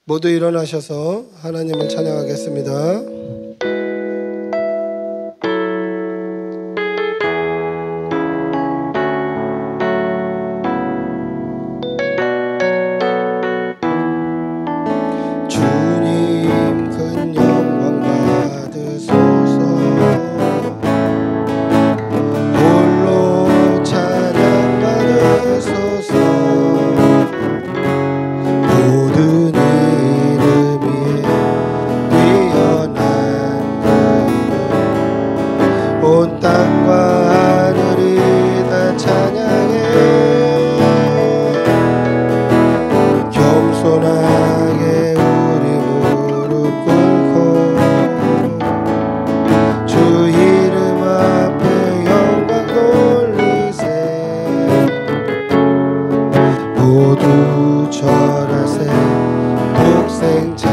모두 일어나셔서 하나님을 찬양하겠습니다. 주님 큰 영광 받으소서. 홀로 찬양 받으소서. 모든 이름 위에 뛰어난 그 이름, 온 땅과 하늘이 다 찬양해. 겸손하게 우리 무릎 꿇고 주 이름 앞에 영광 돌리세. 모두 절하세 독생자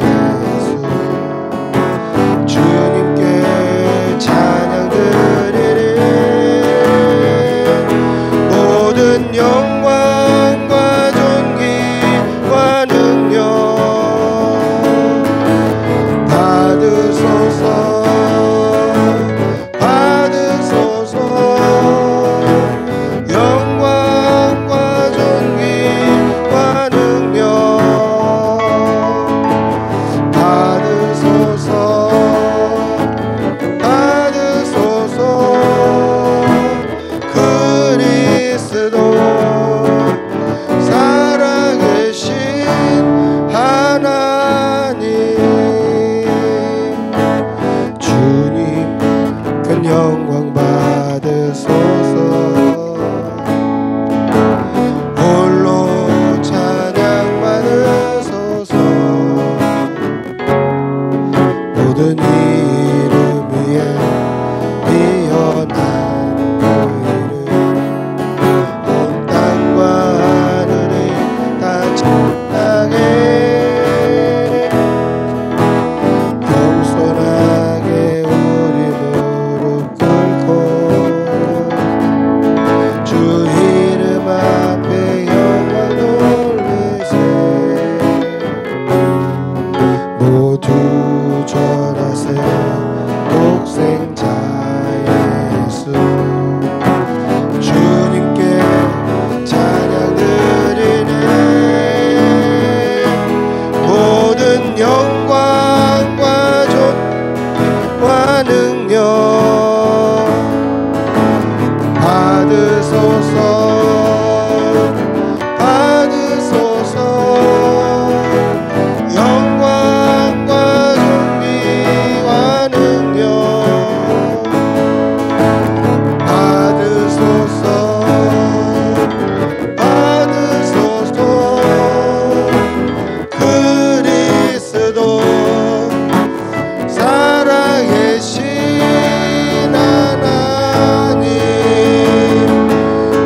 예수. 주님께 찬양 드리리. 모든 영광과 존귀와 능력 받으소서. 받으소서. 영광과 존귀와 능력 받으소서. 받으소서. 그리스도 살아계신 하나님. 주님 큰 영광 받으소서. 홀로 찬양 받으소서. 모든 이름 위에 뛰어난 그 이름, 온 땅과 하늘이 다 찬양해. 겸손하게 우리 무릎 꿇고 주 이름 앞에 영광 돌리세. 모두 절하세 독생자 예수. 주님께 찬양 드리네. 모든 영광과 존귀와 능력 받으소서. 받으소서. 영광과 존귀와 능력 받으소서. 받으소서. 그리스도 살아계신 하나님.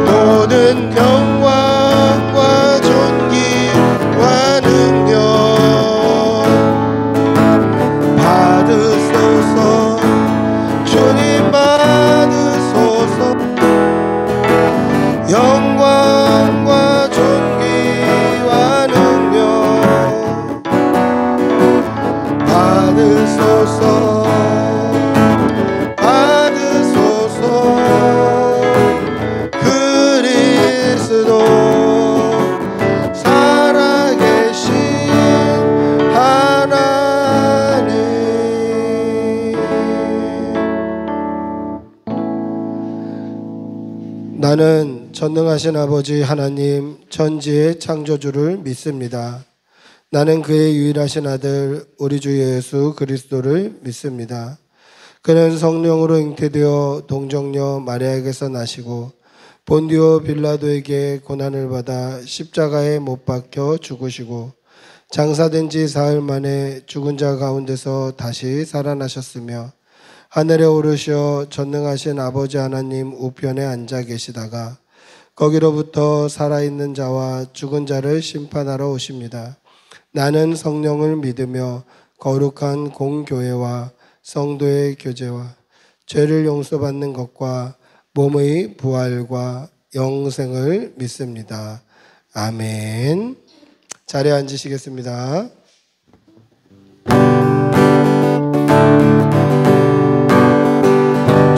모든 영광과 존귀와 능력 받으소서. 주님 받으소서. 영광과 존귀와 능력 받으소서. 받으소서. 그리스도 살아계신 하나님. 나는 전능하신 아버지 하나님 천지의 창조주를 믿습니다. 나는 그의 유일하신 아들 우리 주 예수 그리스도를 믿습니다. 그는 성령으로 잉태되어 동정녀 마리아에게서 나시고 본디오 빌라도에게 고난을 받아 십자가에 못 박혀 죽으시고 장사된 지 사흘 만에 죽은 자 가운데서 다시 살아나셨으며 하늘에 오르셔 전능하신 아버지 하나님 우편에 앉아 계시다가 거기로부터 살아있는 자와 죽은 자를 심판하러 오십니다. 나는 성령을 믿으며 거룩한 공교회와 성도의 교제와 죄를 용서받는 것과 몸의 부활과 영생을 믿습니다. 아멘. 자리에 앉으시겠습니다.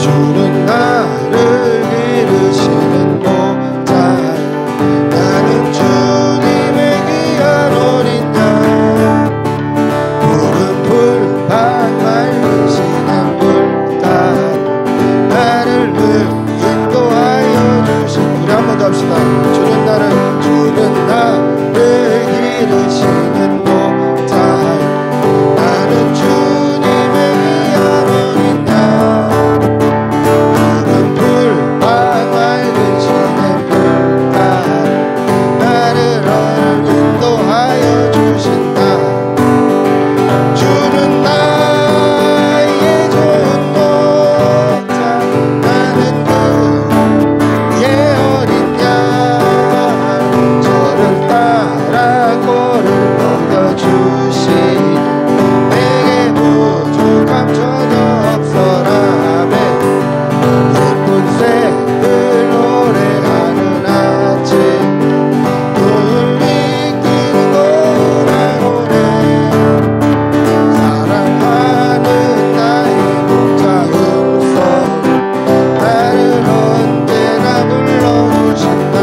주는 나를 기르시는 목자, 나는 주님의 귀한 어린 양. 푸른 풀밭 맑으시는 물단, 나를 인도하여 주신. 우리 한 번 더 합시다. 주는 나를 기르시는 목자, 나는 주님의 귀한 어린 양. 푸른 풀밭 맑으시는 물단, 나를 인도하여 주신다. 주는 나의 좋은 목자, 나는 그의 어린 양. 저를 따라 꼴을 먹여주시니 내게 부족함 전혀 없어라. 아멘. 예쁜 새들 노래하는 아침, 눈을 이끄는 노래. 사랑하는 나의 목자 음성, 나를 언제나 불러주신다.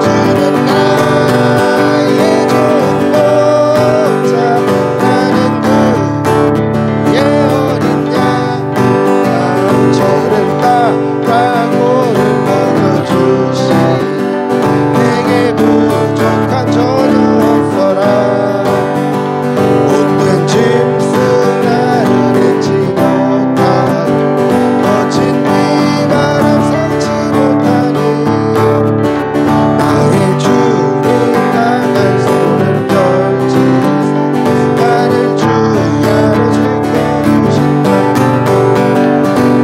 주는 나의 좋은 목자, 나는 그의 어린 양. 저를 따라 꼴을 먹여주시니 내게 부족한 전혀 없어라. 못된 짐승 나를 잊지 못하니, 거친 비바람 삼지 못하니, 나의 주님 강한 손을 펼치사 나를 주야로 지켜주신다.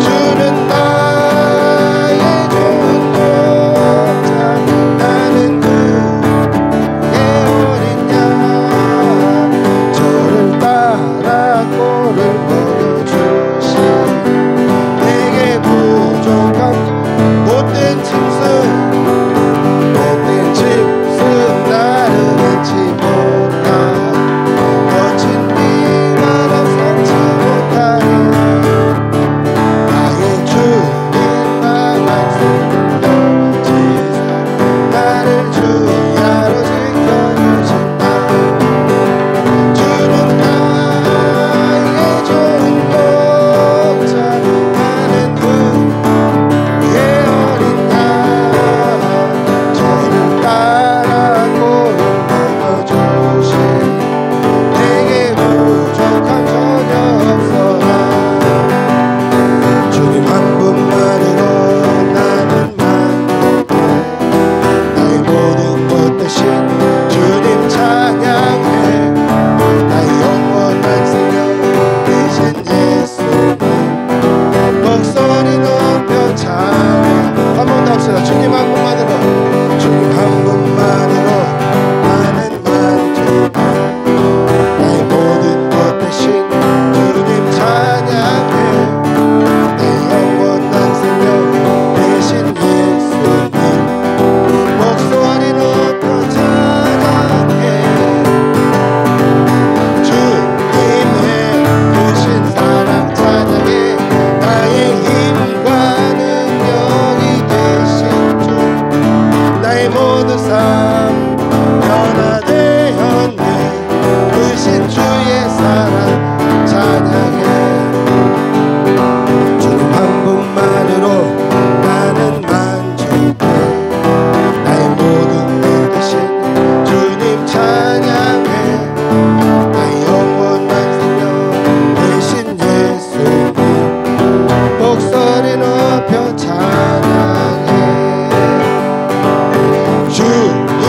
주는 나의 좋은 목자, 나는 그의 어린 양. 저를 따라 꼴을 먹여주시니 내게 부족한 못된 짐승 나를 잊지 못하니, 거친 비바람 삼지 못하니, 나의 주님 강한 손을 펼치사 나를 주야로 지켜주신다. 주는 나의 좋은 목자, 나는 그의 어린 양. 저를 따라 꼴을 먹여주시니 내게 부족함 전혀 없어라. 주님 한 분만으로 나는 만족해. 나의 모든 것 대신 주님 찬양해. 나의 영원한 생명 되신 예수님, 목소리 높여 찬양. 한 번 더 합시다. 주님 한 분만으로, 주님 한 분만으로 나는 만족해. 나의 모든 것 대신 주님 찬양해. 내 영원한 생명 되신 예수님, 목소리 높여 찬양해. 주님의 크신 사랑 찬양해. 나의 힘과 능력이 되신 주, 나의 모든 삶 변화되었네. 크신 주의 사랑 찬양해. 주님 한 분만으로 나는 만족해. 나의 모든 것 대신 주님 찬양해. 나의 영원한 생명 되신 예수님, 목소리 높여 찬양해. 주님의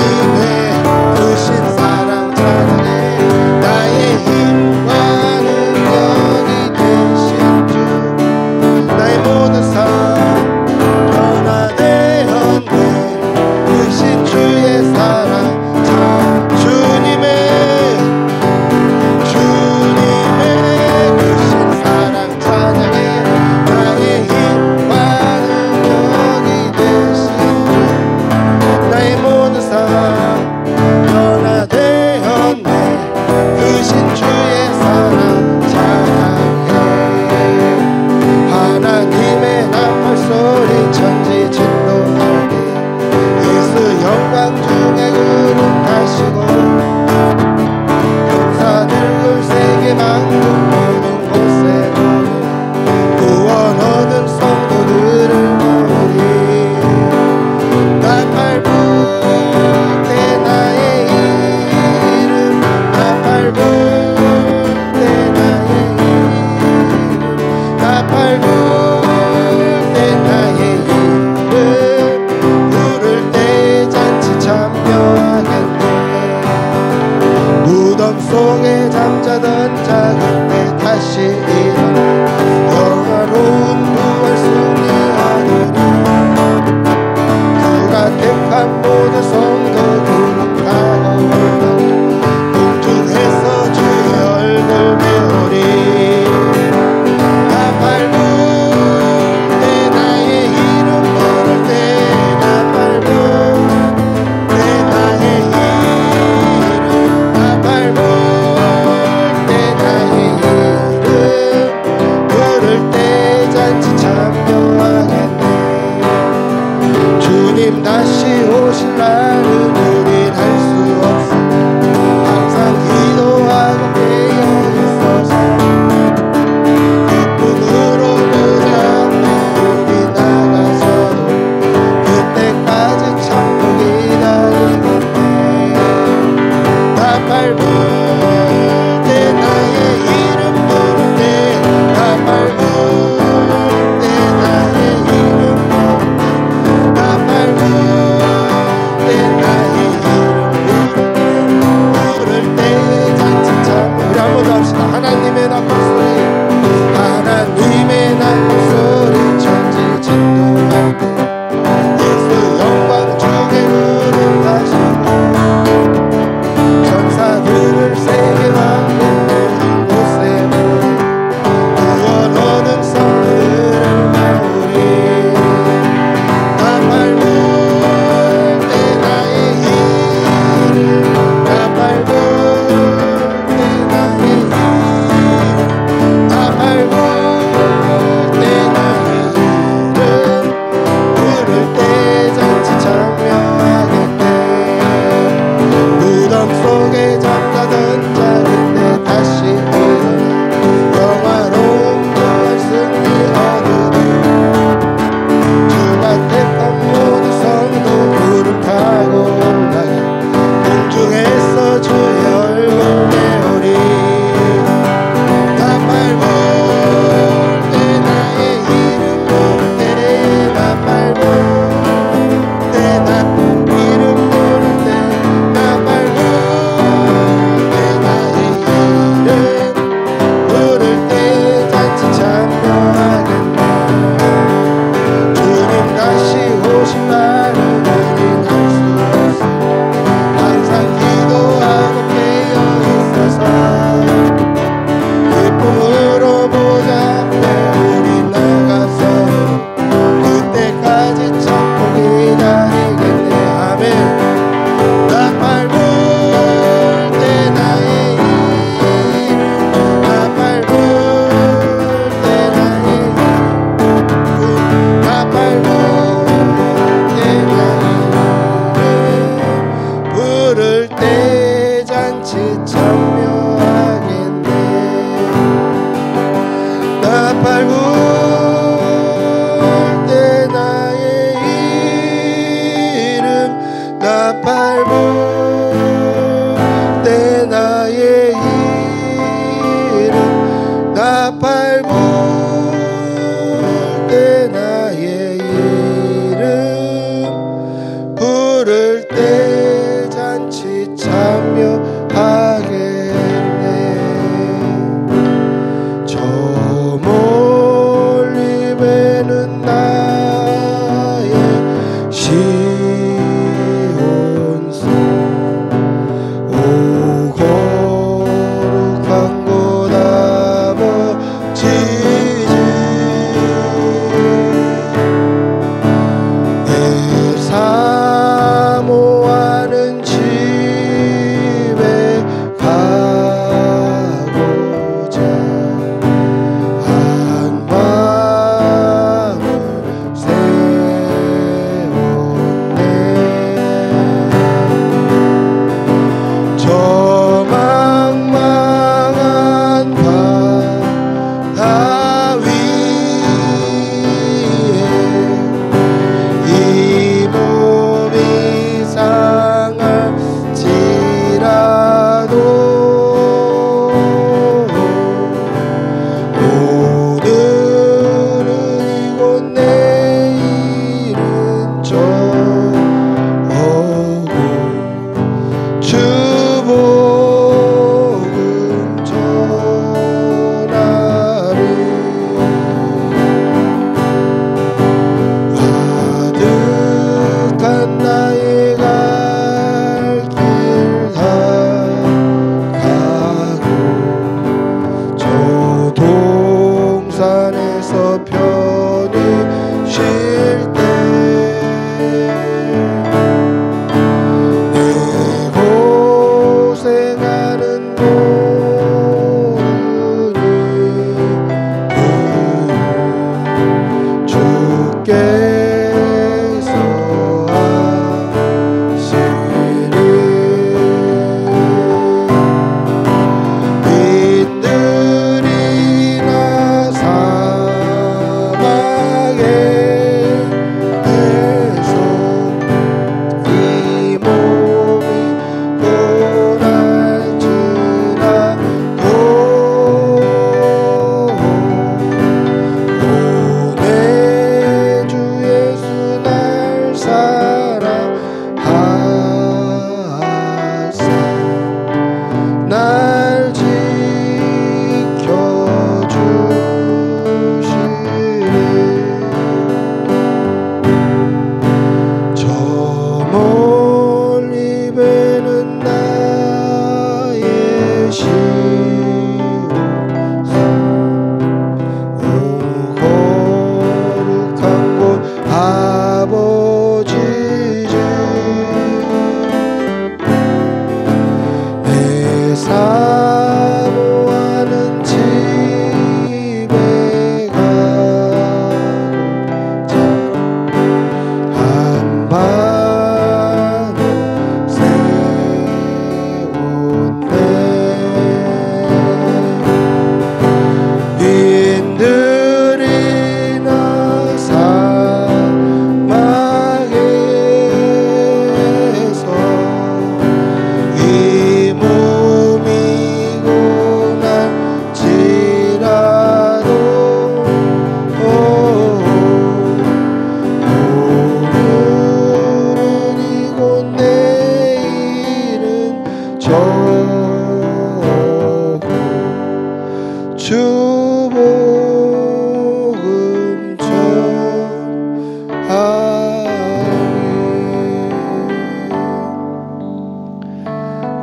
약한 모든 성도들은 다 공중에서 주의 얼굴 배우리. 나 밟을 때 나의 이름 부를 때 나 밟을 때 나의 이름 나 밟을 때 나의 이름 부를 때 잔치 참여하겠네. 주님 다시 오실 날은 우린 알 수 없어. 항상 기도하고 깨어 있어서 기쁨으로 그 앞에 우리 나가서도 그때까지 참고 기다리겠네. 나 밟을 때 나의 이름 부를 때 나 밟을 때 나의 이름 부를 때 나 밟을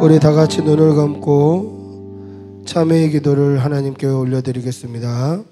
우리 다 같이 눈을 감고 참회의 기도를 하나님께 올려드리겠습니다.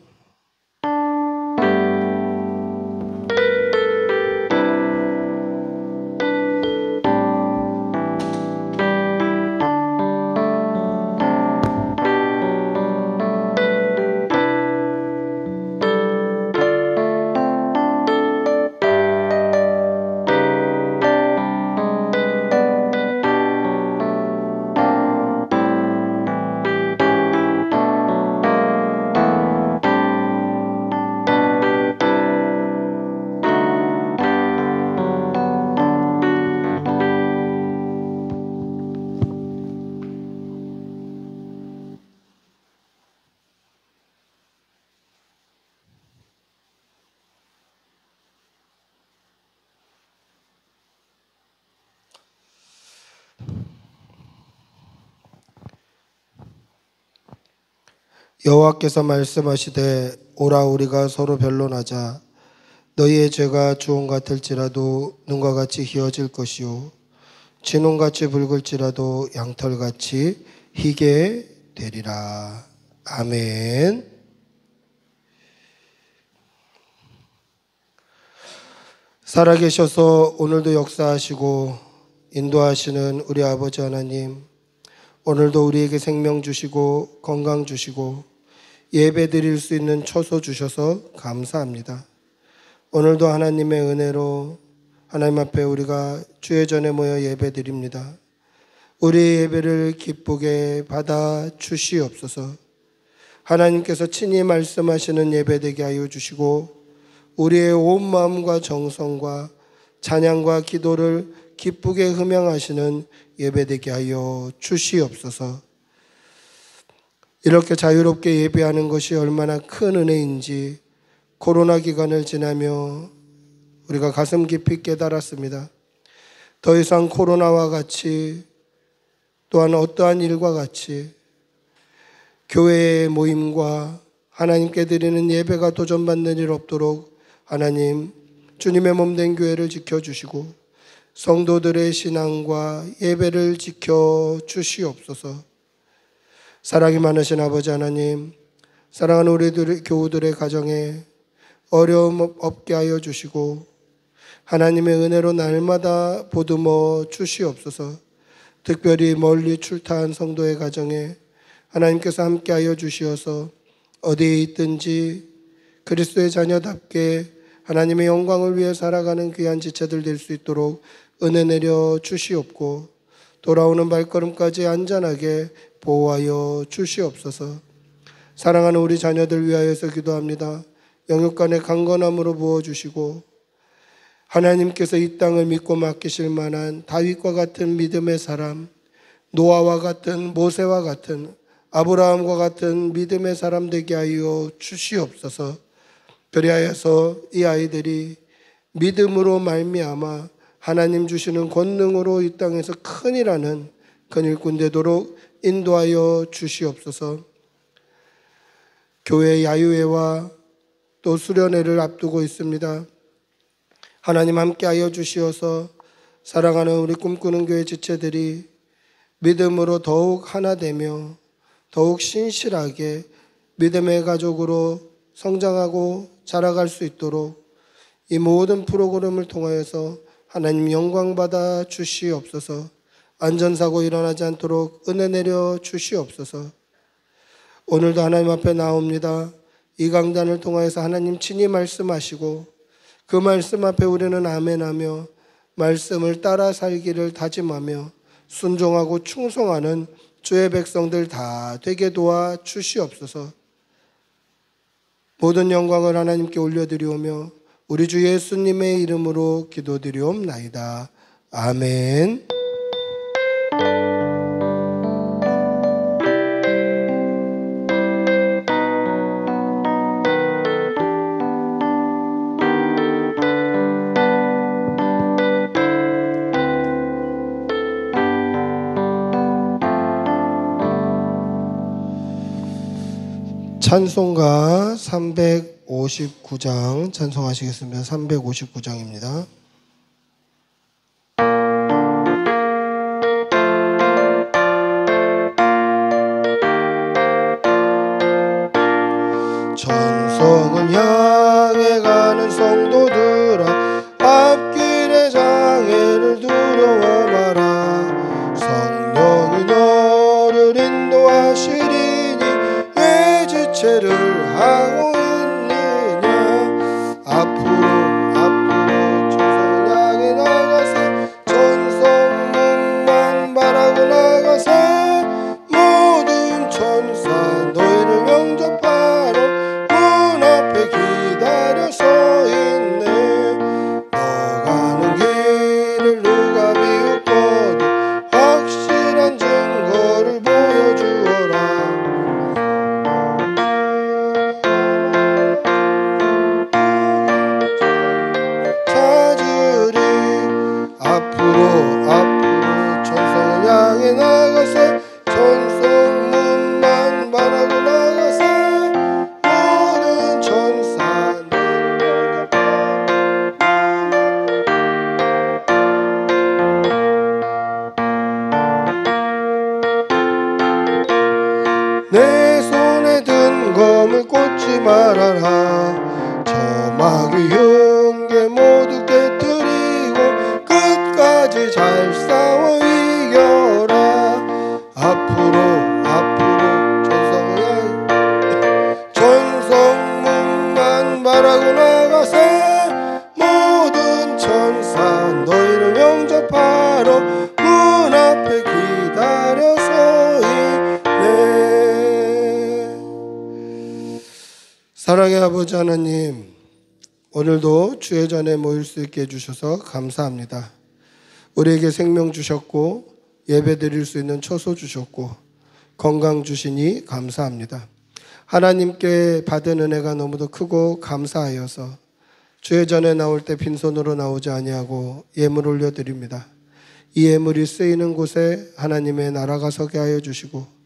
여호와께서 말씀하시되 오라 우리가 서로 변론하자. 너희의 죄가 주홍 같을지라도 눈과 같이 희어질 것이요 진홍같이 붉을지라도 양털같이 희게 되리라. 아멘. 살아계셔서 오늘도 역사하시고 인도하시는 우리 아버지 하나님, 오늘도 우리에게 생명 주시고 건강 주시고 예배 드릴 수 있는 처소 주셔서 감사합니다. 오늘도 하나님의 은혜로 하나님 앞에 우리가 주의 전에 모여 예배 드립니다. 우리의 예배를 기쁘게 받아 주시옵소서. 하나님께서 친히 말씀하시는 예배 되게 하여 주시고 우리의 온 마음과 정성과 찬양과 기도를 기쁘게 흠양하시는 예배되게 하여 주시옵소서. 이렇게 자유롭게 예배하는 것이 얼마나 큰 은혜인지 코로나 기간을 지나며 우리가 가슴 깊이 깨달았습니다. 더 이상 코로나와 같이 또한 어떠한 일과 같이 교회의 모임과 하나님께 드리는 예배가 도전받는 일 없도록 하나님 주님의 몸된 교회를 지켜주시고 성도들의 신앙과 예배를 지켜주시옵소서. 사랑이 많으신 아버지 하나님, 사랑하는 우리 교우들의 가정에 어려움 없게 하여 주시고 하나님의 은혜로 날마다 보듬어 주시옵소서. 특별히 멀리 출타한 성도의 가정에 하나님께서 함께 하여 주시어서 어디에 있든지 그리스도의 자녀답게 하나님의 영광을 위해 살아가는 귀한 지체들 될 수 있도록 은혜 내려 주시옵고 돌아오는 발걸음까지 안전하게 보호하여 주시옵소서. 사랑하는 우리 자녀들 위하여서 기도합니다. 영육간의 강건함으로 부어주시고 하나님께서 이 땅을 믿고 맡기실 만한 다윗과 같은 믿음의 사람, 노아와 같은 모세와 같은 아브라함과 같은 믿음의 사람 되게 하여 주시옵소서. 그리하여서 이 아이들이 믿음으로 말미암아 하나님 주시는 권능으로 이 땅에서 큰일하는 큰일꾼 되도록 인도하여 주시옵소서. 교회 야유회와 또 수련회를 앞두고 있습니다. 하나님 함께하여 주시어서 사랑하는 우리 꿈꾸는 교회 지체들이 믿음으로 더욱 하나 되며 더욱 신실하게 믿음의 가족으로 성장하고 자라갈 수 있도록 이 모든 프로그램을 통하여서 하나님 영광 받아 주시옵소서. 안전사고 일어나지 않도록 은혜 내려 주시옵소서. 오늘도 하나님 앞에 나옵니다. 이 강단을 통하여서 하나님 친히 말씀하시고 그 말씀 앞에 우리는 아멘하며 말씀을 따라 살기를 다짐하며 순종하고 충성하는 주의 백성들 다 되게 도와 주시옵소서. 모든 영광을 하나님께 올려드리오며 우리 주 예수님의 이름으로 기도드리옵나이다. 아멘. 찬송가 359장 찬송하시겠습니다. 359장입니다. 말아라. 저 마귀 흉계 모두 깨뜨리고 끝까지 잘 싸워 이겨라. 앞으로 전성문만 바라고 나가세. 모든 천사 너희를 영접하러 문 앞에 기다려서이네. 사랑의 아버지 하나님, 오늘도 주의 전에 모일 수 있게 해주셔서 감사합니다. 우리에게 생명 주셨고 예배 드릴 수 있는 처소 주셨고 건강 주시니 감사합니다. 하나님께 받은 은혜가 너무도 크고 감사하여서 주의 전에 나올 때 빈손으로 나오지 아니하고 예물 올려드립니다. 이 예물이 쓰이는 곳에 하나님의 나라가 서게 하여 주시고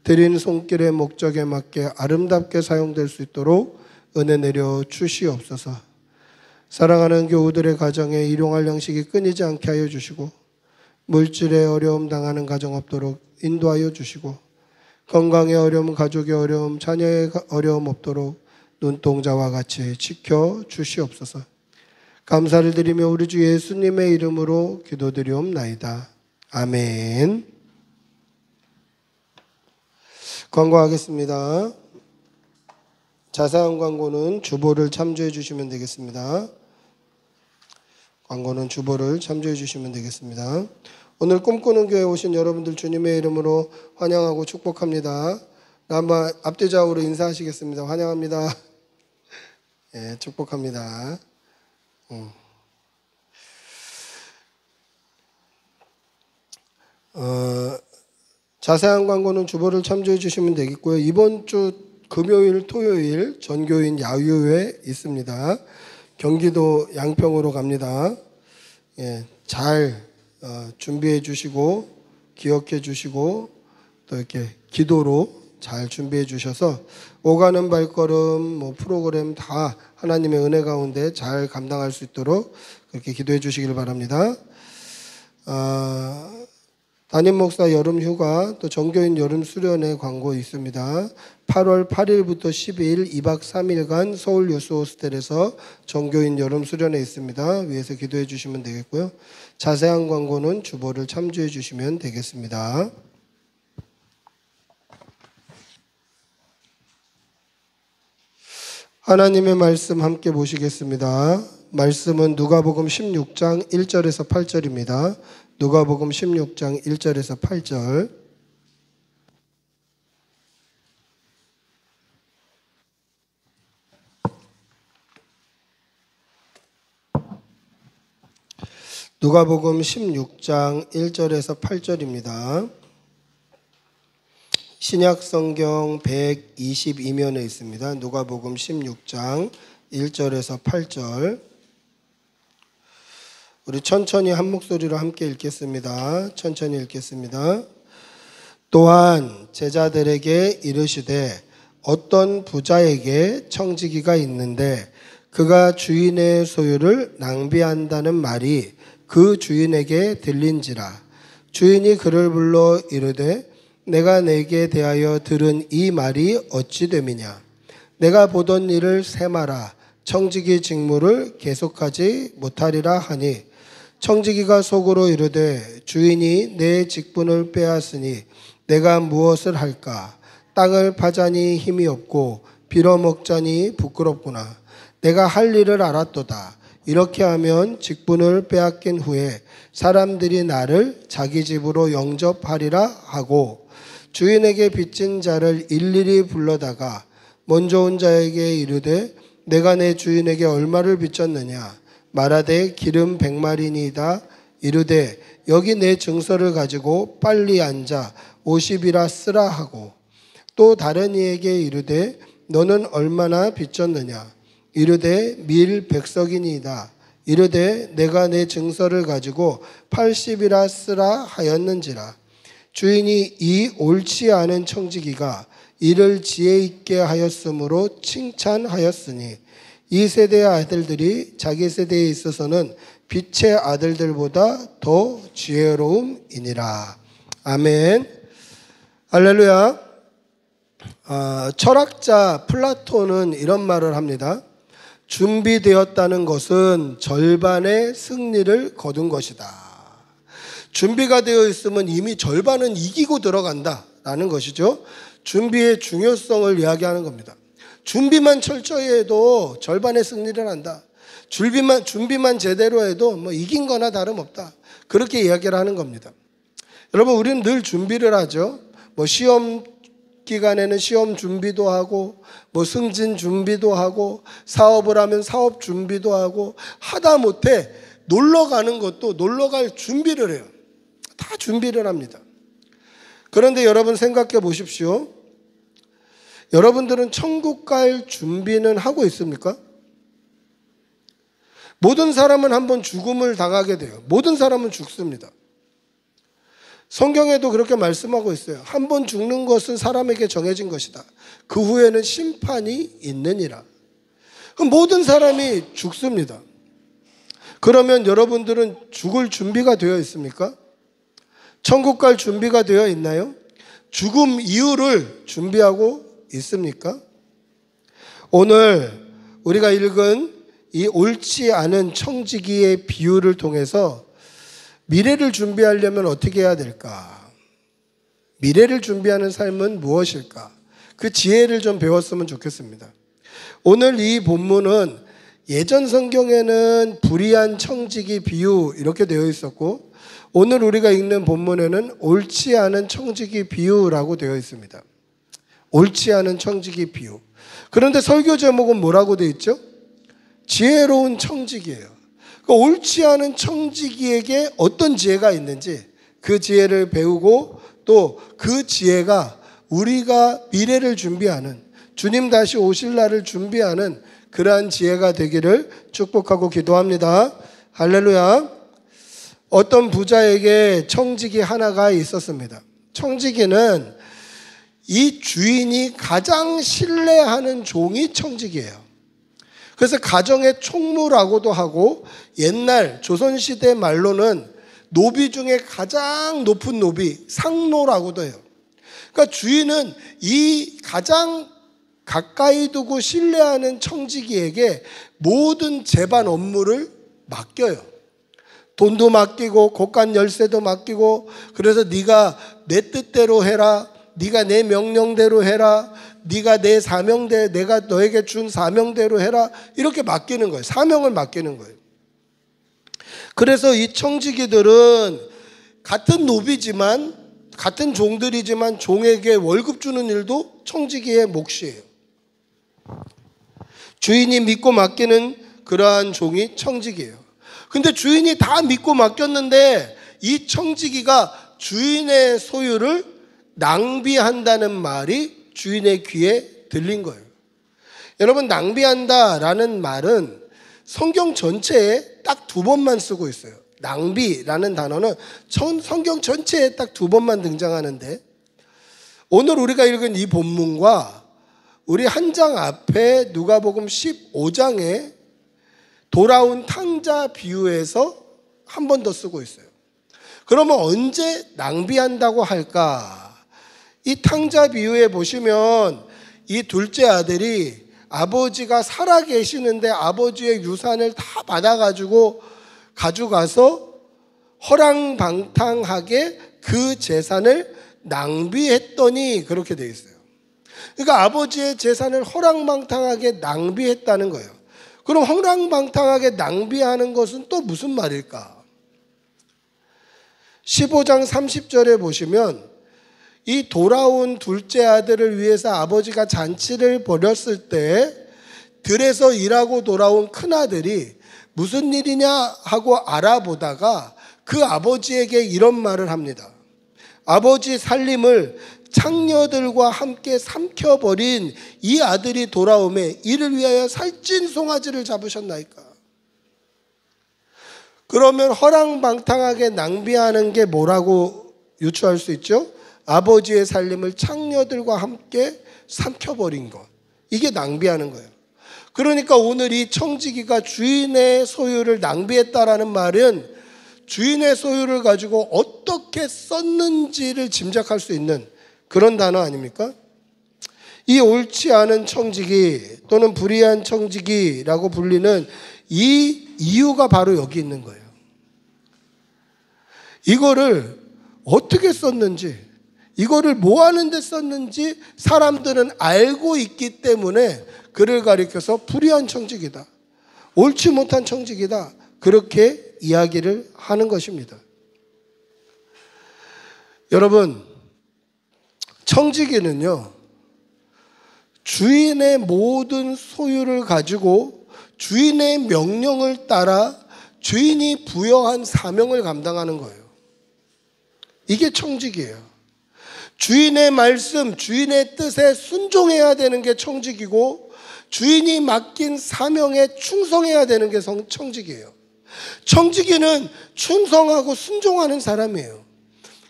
드린 손길의 목적에 맞게 아름답게 사용될 수 있도록 은혜 내려 주시옵소서. 사랑하는 교우들의 가정에 일용할 양식이 끊이지 않게 하여 주시고 물질에 어려움 당하는 가정 없도록 인도하여 주시고 건강의 어려움, 가족의 어려움, 자녀의 어려움 없도록 눈동자와 같이 지켜 주시옵소서. 감사를 드리며 우리 주 예수님의 이름으로 기도드리옵나이다. 아멘. 광고하겠습니다. 자세한 광고는 주보를 참조해 주시면 되겠습니다. 광고는 주보를 참조해 주시면 되겠습니다. 오늘 꿈꾸는 교회에 오신 여러분들 주님의 이름으로 환영하고 축복합니다. 한번 앞뒤좌우로 인사하시겠습니다. 환영합니다. 예, 축복합니다. 자세한 광고는 주보를 참조해 주시면 되겠고요. 이번 주 금요일, 토요일 전교인 야유회 있습니다. 경기도 양평으로 갑니다. 예, 잘 준비해 주시고 기억해 주시고 또 이렇게 기도로 잘 준비해 주셔서 오가는 발걸음 프로그램 다 하나님의 은혜 가운데 잘 감당할 수 있도록 그렇게 기도해 주시길 바랍니다. 담임 목사 여름 휴가 또 정교인 여름 수련회 광고 있습니다. 8월 8일부터 12일 2박 3일간 서울 유스 호스텔에서 정교인 여름 수련회 있습니다. 위에서 기도해 주시면 되겠고요. 자세한 광고는 주보를 참조해 주시면 되겠습니다. 하나님의 말씀 함께 보시겠습니다. 말씀은 누가복음 16장 1절에서 8절입니다. 누가복음 16장 1절에서 8절. 누가복음 16장 1절에서 8절입니다. 신약성경 122면에 있습니다. 누가복음 16장 1절에서 8절. 우리 천천히 한 목소리로 함께 읽겠습니다. 천천히 읽겠습니다. 또한 제자들에게 이르시되 어떤 부자에게 청지기가 있는데 그가 주인의 소유를 낭비한다는 말이 그 주인에게 들린지라. 주인이 그를 불러 이르되 내가 내게 대하여 들은 이 말이 어찌 됨이냐. 내가 보던 일을 세마라. 청지기 직무를 계속하지 못하리라 하니 청지기가 속으로 이르되 주인이 내 직분을 빼앗으니 내가 무엇을 할까. 땅을 파자니 힘이 없고 빌어먹자니 부끄럽구나. 내가 할 일을 알았도다. 이렇게 하면 직분을 빼앗긴 후에 사람들이 나를 자기 집으로 영접하리라 하고 주인에게 빚진 자를 일일이 불러다가 먼저 온 자에게 이르되 내가 내 주인에게 얼마를 빚졌느냐. 말하되 기름 100마리니이다. 이르되 여기 내 증서를 가지고 빨리 앉아 50이라 쓰라 하고 또 다른 이에게 이르되 너는 얼마나 빚졌느냐. 이르되 밀 100석이니이다. 이르되 내가 내 증서를 가지고 80이라 쓰라 하였는지라. 주인이 이 옳지 않은 청지기가 이를 지혜 있게 하였으므로 칭찬하였으니 이 세대의 아들들이 자기 세대에 있어서는 빛의 아들들보다 더 지혜로움이니라. 아멘. 할렐루야. 철학자 플라톤은 이런 말을 합니다. 준비되었다는 것은 절반의 승리를 거둔 것이다. 준비가 되어 있으면 이미 절반은 이기고 들어간다라는 것이죠. 준비의 중요성을 이야기하는 겁니다. 준비만 철저히 해도 절반의 승리를 한다. 준비만 제대로 해도 뭐 이긴 거나 다름없다. 그렇게 이야기를 하는 겁니다. 여러분, 우리는 늘 준비를 하죠. 뭐 시험 기간에는 시험 준비도 하고, 뭐 승진 준비도 하고, 사업을 하면 사업 준비도 하고, 하다못해 놀러 가는 것도 놀러 갈 준비를 해요. 다 준비를 합니다. 그런데 여러분 생각해 보십시오. 여러분들은 천국 갈 준비는 하고 있습니까? 모든 사람은 한번 죽음을 당하게 돼요. 모든 사람은 죽습니다. 성경에도 그렇게 말씀하고 있어요. 한 번 죽는 것은 사람에게 정해진 것이다. 그 후에는 심판이 있느니라. 그럼 모든 사람이 죽습니다. 그러면 여러분들은 죽을 준비가 되어 있습니까? 천국 갈 준비가 되어 있나요? 죽음 이후를 준비하고 있습니까? 오늘 우리가 읽은 이 옳지 않은 청지기의 비유를 통해서 미래를 준비하려면 어떻게 해야 될까? 미래를 준비하는 삶은 무엇일까? 그 지혜를 좀 배웠으면 좋겠습니다. 오늘 이 본문은 예전 성경에는 불의한 청지기 비유 이렇게 되어 있었고, 오늘 우리가 읽는 본문에는 옳지 않은 청지기 비유라고 되어 있습니다. 옳지 않은 청지기 비유. 그런데 설교 제목은 뭐라고 되어 있죠? 지혜로운 청지기예요. 옳지 않은 청지기에게 어떤 지혜가 있는지 그 지혜를 배우고, 또 그 지혜가 우리가 미래를 준비하는, 주님 다시 오실 날을 준비하는 그러한 지혜가 되기를 축복하고 기도합니다. 할렐루야. 어떤 부자에게 청지기 하나가 있었습니다. 청지기는 이 주인이 가장 신뢰하는 종이 청지기예요. 그래서 가정의 총무라고도 하고, 옛날 조선시대 말로는 노비 중에 가장 높은 노비, 상노라고도 해요. 그러니까 주인은 이 가장 가까이 두고 신뢰하는 청지기에게 모든 재반 업무를 맡겨요. 돈도 맡기고 곳간 열쇠도 맡기고, 그래서 네가 내 뜻대로 해라, 네가 내 명령대로 해라, 네가 내 사명대, 내가 너에게 준 사명대로 해라, 이렇게 맡기는 거예요. 사명을 맡기는 거예요. 그래서 이 청지기들은 같은 노비지만, 같은 종들이지만 종에게 월급 주는 일도 청지기의 몫이에요. 주인이 믿고 맡기는 그러한 종이 청지기예요. 근데 주인이 다 믿고 맡겼는데 이 청지기가 주인의 소유를 낭비한다는 말이 주인의 귀에 들린 거예요. 여러분, 낭비한다라는 말은 성경 전체에 딱 2번만 쓰고 있어요. 낭비라는 단어는 성경 전체에 딱 2번만 등장하는데, 오늘 우리가 읽은 이 본문과 우리 한 장 앞에 누가복음 15장에 돌아온 탕자 비유에서 한 번 더 쓰고 있어요. 그러면 언제 낭비한다고 할까? 이 탕자 비유에 보시면 이 둘째 아들이 아버지가 살아 계시는데 아버지의 유산을 다 받아가지고 가져가서 허랑방탕하게 그 재산을 낭비했더니, 그렇게 되어 있어요. 그러니까 아버지의 재산을 허랑방탕하게 낭비했다는 거예요. 그럼 허랑방탕하게 낭비하는 것은 또 무슨 말일까? 15장 30절에 보시면 이 돌아온 둘째 아들을 위해서 아버지가 잔치를 벌였을 때 들에서 일하고 돌아온 큰아들이 무슨 일이냐 하고 알아보다가 그 아버지에게 이런 말을 합니다. 아버지 살림을 창녀들과 함께 삼켜버린 이 아들이 돌아오매 이를 위하여 살찐 송아지를 잡으셨나이까? 그러면 허랑방탕하게 낭비하는 게 뭐라고 유추할 수 있죠? 아버지의 살림을 창녀들과 함께 삼켜버린 것, 이게 낭비하는 거예요. 그러니까 오늘 이 청지기가 주인의 소유를 낭비했다라는 말은 주인의 소유를 가지고 어떻게 썼는지를 짐작할 수 있는 그런 단어 아닙니까? 이 옳지 않은 청지기 또는 불의한 청지기라고 불리는 이 이유가 바로 여기 있는 거예요. 이거를 어떻게 썼는지, 이거를 뭐 하는 데 썼는지 사람들은 알고 있기 때문에 그를 가리켜서 불의한 청지기다, 옳지 못한 청지기다, 그렇게 이야기를 하는 것입니다. 여러분, 청지기는요, 주인의 모든 소유를 가지고 주인의 명령을 따라 주인이 부여한 사명을 감당하는 거예요. 이게 청지기예요. 주인의 말씀, 주인의 뜻에 순종해야 되는 게 청지기고, 주인이 맡긴 사명에 충성해야 되는 게 청지기예요. 청지기는 충성하고 순종하는 사람이에요.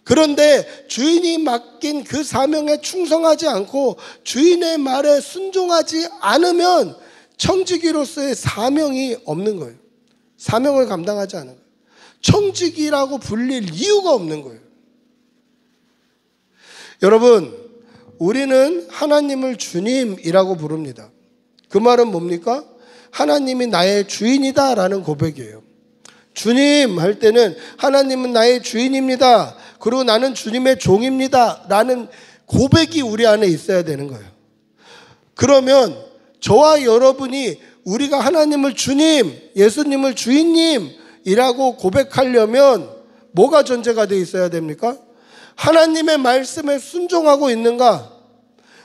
그런데 주인이 맡긴 그 사명에 충성하지 않고 주인의 말에 순종하지 않으면 청지기로서의 사명이 없는 거예요. 사명을 감당하지 않은 거예요. 청지기라고 불릴 이유가 없는 거예요. 여러분, 우리는 하나님을 주님이라고 부릅니다. 그 말은 뭡니까? 하나님이 나의 주인이다 라는 고백이에요. 주님 할 때는 하나님은 나의 주인입니다, 그리고 나는 주님의 종입니다 라는 고백이 우리 안에 있어야 되는 거예요. 그러면 저와 여러분이 우리가 하나님을 주님, 예수님을 주인님이라고 고백하려면 뭐가 전제가 되어 있어야 됩니까? 하나님의 말씀에 순종하고 있는가?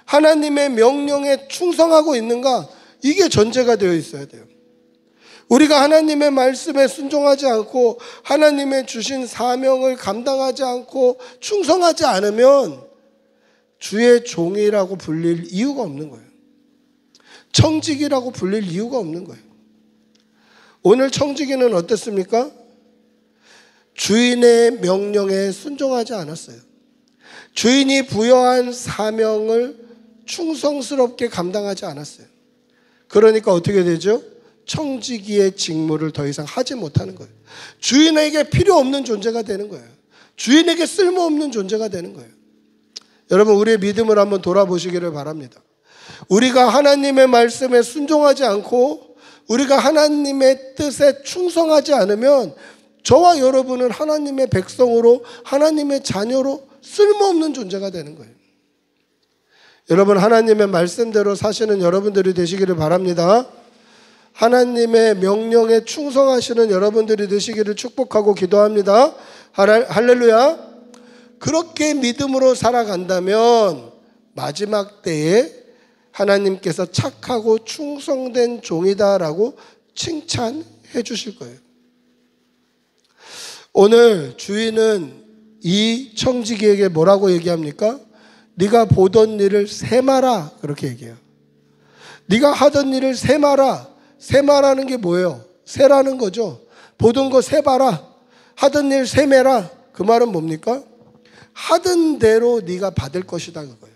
하나님의 명령에 충성하고 있는가? 이게 전제가 되어 있어야 돼요. 우리가 하나님의 말씀에 순종하지 않고 하나님의 주신 사명을 감당하지 않고 충성하지 않으면 주의 종이라고 불릴 이유가 없는 거예요. 청지기라고 불릴 이유가 없는 거예요. 오늘 청지기는 어떻습니까? 주인의 명령에 순종하지 않았어요. 주인이 부여한 사명을 충성스럽게 감당하지 않았어요. 그러니까 어떻게 되죠? 청지기의 직무를 더 이상 하지 못하는 거예요. 주인에게 필요 없는 존재가 되는 거예요. 주인에게 쓸모없는 존재가 되는 거예요. 여러분, 우리의 믿음을 한번 돌아보시기를 바랍니다. 우리가 하나님의 말씀에 순종하지 않고 우리가 하나님의 뜻에 충성하지 않으면 저와 여러분은 하나님의 백성으로, 하나님의 자녀로 쓸모없는 존재가 되는 거예요. 여러분, 하나님의 말씀대로 사시는 여러분들이 되시기를 바랍니다. 하나님의 명령에 충성하시는 여러분들이 되시기를 축복하고 기도합니다. 할렐루야. 그렇게 믿음으로 살아간다면 마지막 때에 하나님께서 착하고 충성된 종이다라고 칭찬해 주실 거예요. 오늘 주인은 이 청지기에게 뭐라고 얘기합니까? 네가 보던 일을 세마라, 그렇게 얘기해요. 네가 하던 일을 세마라. 세마라는 게 뭐예요? 세라는 거죠. 보던 거 세봐라. 하던 일 세매라. 그 말은 뭡니까? 하던 대로 네가 받을 것이다, 그거예요.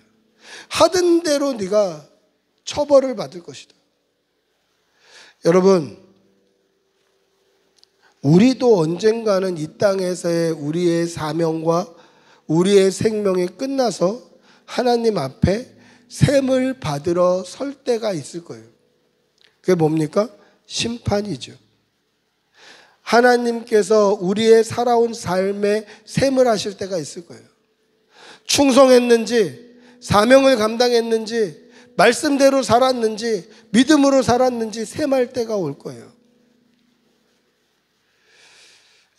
하던 대로 네가 처벌을 받을 것이다. 여러분, 우리도 언젠가는 이 땅에서의 우리의 사명과 우리의 생명이 끝나서 하나님 앞에 셈을 받으러 설 때가 있을 거예요. 그게 뭡니까? 심판이죠. 하나님께서 우리의 살아온 삶에 셈을 하실 때가 있을 거예요. 충성했는지, 사명을 감당했는지, 말씀대로 살았는지, 믿음으로 살았는지 셈할 때가 올 거예요.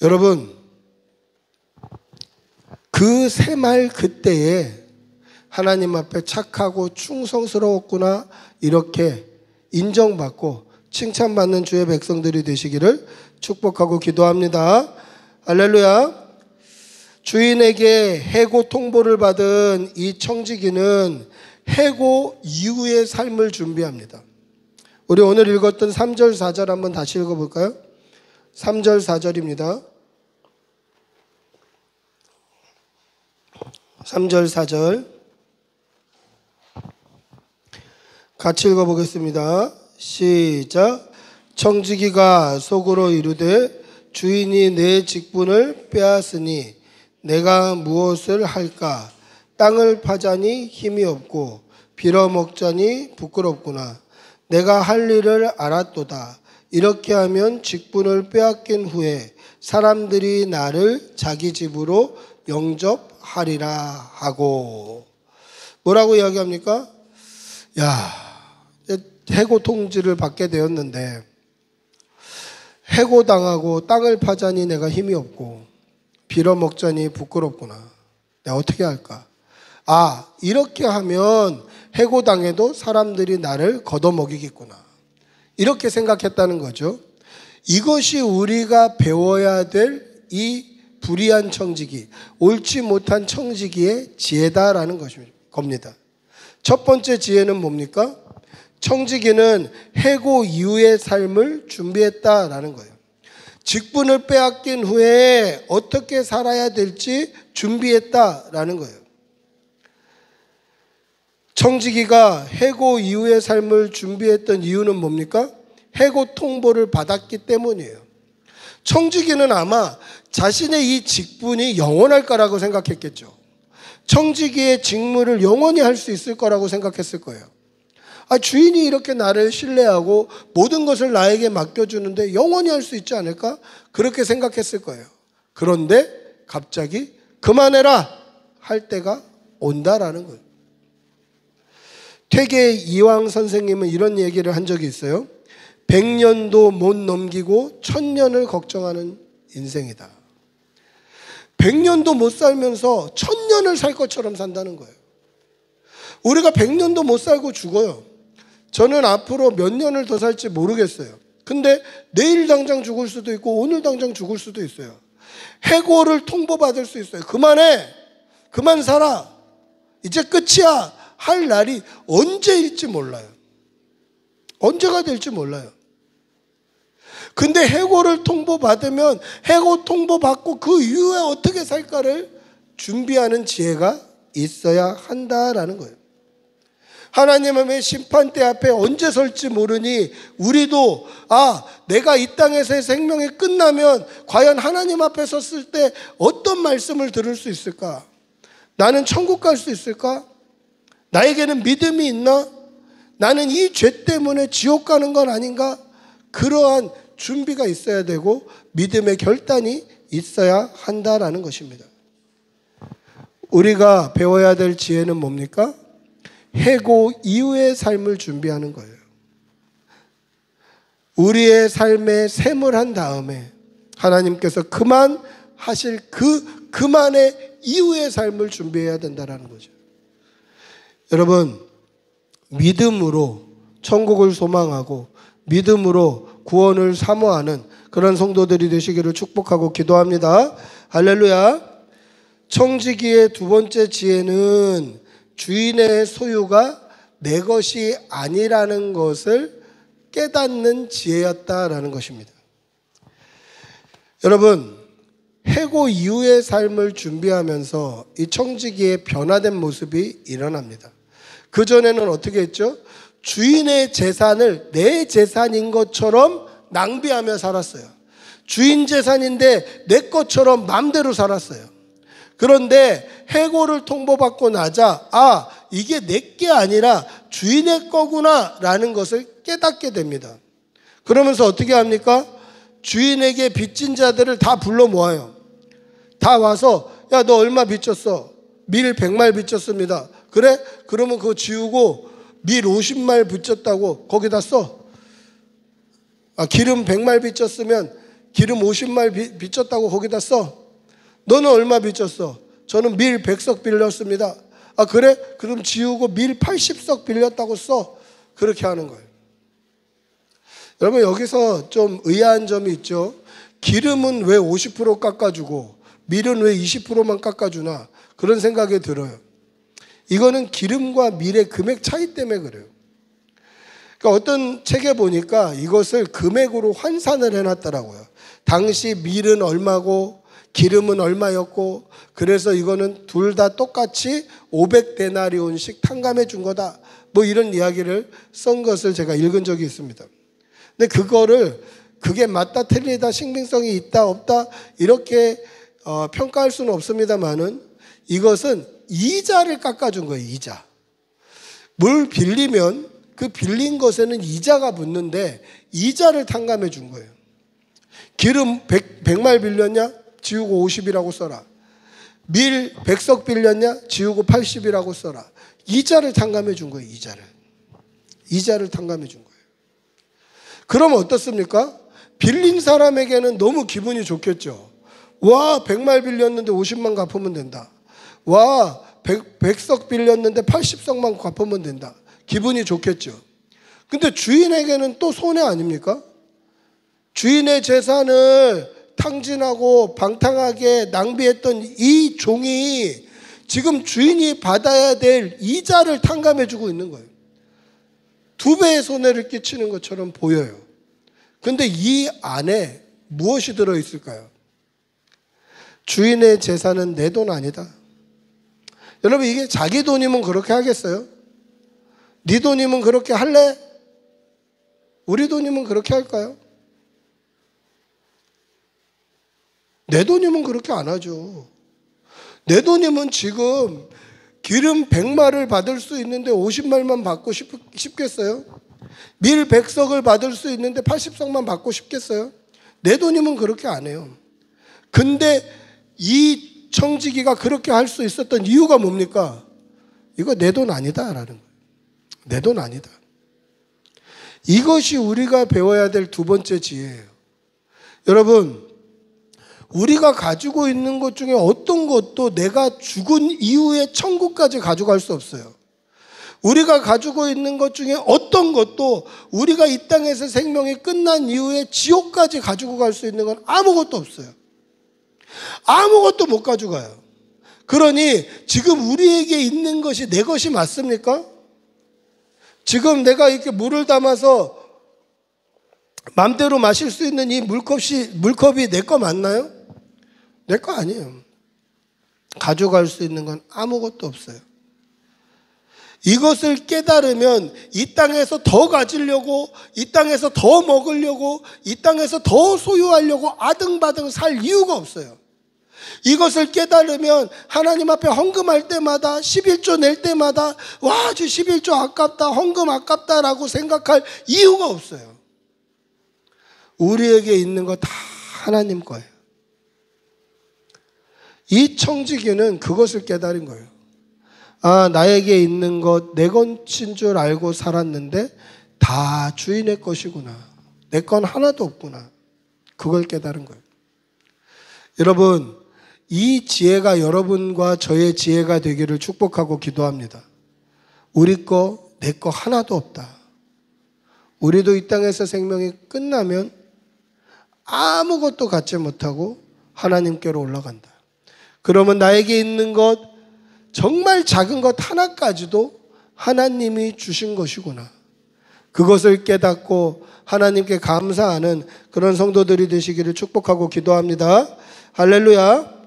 여러분, 그 셈할 그때에 하나님 앞에 착하고 충성스러웠구나, 이렇게 인정받고 칭찬받는 주의 백성들이 되시기를 축복하고 기도합니다. 할렐루야. 주인에게 해고 통보를 받은 이 청지기는 해고 이후의 삶을 준비합니다. 우리 오늘 읽었던 3절 4절 한번 다시 읽어볼까요? 3절 4절입니다. 3절 4절 같이 읽어보겠습니다. 시작. 청지기가 속으로 이르되 주인이 내 직분을 빼앗으니 내가 무엇을 할까? 땅을 파자니 힘이 없고 빌어먹자니 부끄럽구나. 내가 할 일을 알았도다. 이렇게 하면 직분을 빼앗긴 후에 사람들이 나를 자기 집으로 영접하리라 하고. 뭐라고 이야기합니까? 야, 해고 통지를 받게 되었는데 해고당하고 땅을 파자니 내가 힘이 없고 빌어먹자니 부끄럽구나. 내가 어떻게 할까? 이렇게 하면 해고당해도 사람들이 나를 걷어먹이겠구나. 이렇게 생각했다는 거죠. 이것이 우리가 배워야 될 이 불의한 청지기, 옳지 못한 청지기의 지혜다라는 겁니다. 첫 번째 지혜는 뭡니까? 청지기는 해고 이후의 삶을 준비했다라는 거예요. 직분을 빼앗긴 후에 어떻게 살아야 될지 준비했다라는 거예요. 청지기가 해고 이후의 삶을 준비했던 이유는 뭡니까? 해고 통보를 받았기 때문이에요. 청지기는 아마 자신의 이 직분이 영원할 거라고 생각했겠죠. 청지기의 직무를 영원히 할 수 있을 거라고 생각했을 거예요. 주인이 이렇게 나를 신뢰하고 모든 것을 나에게 맡겨주는데 영원히 할 수 있지 않을까? 그렇게 생각했을 거예요. 그런데 갑자기 그만해라 할 때가 온다라는 거예요. 퇴계 이황 선생님은 이런 얘기를 한 적이 있어요. 100년도 못 넘기고 1000년을 걱정하는 인생이다. 100년도 못 살면서 1000년을 살 것처럼 산다는 거예요. 우리가 100년도 못 살고 죽어요. 저는 앞으로 몇 년을 더 살지 모르겠어요. 근데 내일 당장 죽을 수도 있고 오늘 당장 죽을 수도 있어요. 해고를 통보받을 수 있어요. 그만해. 그만 살아. 이제 끝이야. 할 날이 언제일지 몰라요. 언제가 될지 몰라요. 근데 해고를 통보받으면 해고 통보받고 그 이후에 어떻게 살까를 준비하는 지혜가 있어야 한다라는 거예요. 하나님의 심판대 앞에 언제 설지 모르니 우리도 내가 이 땅에서의 생명이 끝나면 과연 하나님 앞에 섰을 때 어떤 말씀을 들을 수 있을까? 나는 천국 갈 수 있을까? 나에게는 믿음이 있나? 나는 이 죄 때문에 지옥 가는 건 아닌가? 그러한 준비가 있어야 되고 믿음의 결단이 있어야 한다라는 것입니다. 우리가 배워야 될 지혜는 뭡니까? 해고 이후의 삶을 준비하는 거예요. 우리의 삶에 샘을 다음에 하나님께서 그만하실 그만의 이후의 삶을 준비해야 된다는 거죠. 여러분, 믿음으로 천국을 소망하고 믿음으로 구원을 사모하는 그런 성도들이 되시기를 축복하고 기도합니다. 할렐루야. 청지기의 두 번째 지혜는 주인의 소유가 내 것이 아니라는 것을 깨닫는 지혜였다라는 것입니다. 여러분, 해고 이후의 삶을 준비하면서 이 청지기의 변화된 모습이 일어납니다. 그전에는 어떻게 했죠? 주인의 재산을 내 재산인 것처럼 낭비하며 살았어요. 주인 재산인데 내 것처럼 마음대로 살았어요. 그런데 해고를 통보받고 나자 이게 내 게 아니라 주인의 거구나 라는 것을 깨닫게 됩니다. 그러면서 어떻게 합니까? 주인에게 빚진 자들을 다 불러 모아요. 다 와서 야, 너 얼마 빚졌어? 밀 100말 빚졌습니다. 그래? 그러면 그거 지우고 밀 50말 빚졌다고 거기다 써. 기름 100말 빚졌으면 기름 50말 빚졌다고 거기다 써. 너는 얼마 빚졌어? 저는 밀 100석 빌렸습니다. 그래? 그럼 지우고 밀 80석 빌렸다고 써. 그렇게 하는 거예요. 여러분, 여기서 좀 의아한 점이 있죠. 기름은 왜 50% 깎아주고 밀은 왜 20%만 깎아주나? 그런 생각이 들어요. 이거는 기름과 밀의 금액 차이 때문에 그래요. 그러니까 어떤 책에 보니까 이것을 금액으로 환산을 해놨더라고요. 당시 밀은 얼마고 기름은 얼마였고, 그래서 이거는 둘 다 똑같이 500데나리온씩 탕감해 준 거다. 뭐 이런 이야기를 쓴 것을 제가 읽은 적이 있습니다. 근데 그게 맞다 틀리다, 신빙성이 있다 없다 이렇게 평가할 수는 없습니다만은 이것은 이자를 깎아준 거예요. 이자. 뭘 빌리면 그 빌린 것에는 이자가 붙는데 이자를 탕감해 준 거예요. 기름 100말 빌렸냐? 지우고 50이라고 써라. 밀 100석 빌렸냐? 지우고 80이라고 써라. 이자를 탕감해 준 거예요. 이자를 탕감해 준 거예요. 그럼 어떻습니까? 빌린 사람에게는 너무 기분이 좋겠죠. 와, 100말 빌렸는데 50만 갚으면 된다. 와, 100석 빌렸는데 80석만 갚으면 된다. 기분이 좋겠죠. 근데 주인에게는 또 손해 아닙니까? 주인의 재산을 탕진하고 방탕하게 낭비했던 이 종이 지금 주인이 받아야 될 이자를 탕감해주고 있는 거예요. 2배의 손해를 끼치는 것처럼 보여요. 근데 이 안에 무엇이 들어있을까요? 주인의 재산은 내 돈 아니다. 여러분, 이게 자기 돈이면 그렇게 하겠어요? 네 돈이면 그렇게 할래? 우리 돈이면 그렇게 할까요? 내 돈이면 그렇게 안 하죠. 내 돈이면 지금 기름 100말을 받을 수 있는데 50말만 받고 싶겠어요? 밀 100석을 받을 수 있는데 80석만 받고 싶겠어요? 내 돈이면 그렇게 안 해요. 근데 이 청지기가 그렇게 할 수 있었던 이유가 뭡니까? 이거 내 돈 아니다라는 거예요. 내 돈 아니다. 이것이 우리가 배워야 될 2번째 지혜예요. 여러분, 우리가 가지고 있는 것 중에 어떤 것도 내가 죽은 이후에 천국까지 가져갈 수 없어요. 우리가 가지고 있는 것 중에 어떤 것도 우리가 이 땅에서 생명이 끝난 이후에 지옥까지 가지고 갈 수 있는 건 아무것도 없어요. 아무것도 못 가져가요. 그러니 지금 우리에게 있는 것이 내 것이 맞습니까? 지금 내가 이렇게 물을 담아서 맘대로 마실 수 있는 이 물컵이 내 거 맞나요? 내 거 아니에요. 가져갈 수 있는 건 아무것도 없어요. 이것을 깨달으면 이 땅에서 더 가지려고, 이 땅에서 더 먹으려고, 이 땅에서 더 소유하려고 아등바등 살 이유가 없어요. 이것을 깨달으면 하나님 앞에 헌금할 때마다 11조 낼 때마다 와, 저 11조 아깝다, 헌금 아깝다라고 생각할 이유가 없어요. 우리에게 있는 거 다 하나님 거예요. 이 청지기는 그것을 깨달은 거예요. 아, 나에게 있는 것 내 것인 줄 알고 살았는데 다 주인의 것이구나. 내 건 하나도 없구나. 그걸 깨달은 거예요. 여러분, 이 지혜가 여러분과 저의 지혜가 되기를 축복하고 기도합니다. 우리 거, 내 거 하나도 없다. 우리도 이 땅에서 생명이 끝나면 아무것도 갖지 못하고 하나님께로 올라간다. 그러면 나에게 있는 것, 정말 작은 것 하나까지도 하나님이 주신 것이구나. 그것을 깨닫고 하나님께 감사하는 그런 성도들이 되시기를 축복하고 기도합니다. 할렐루야.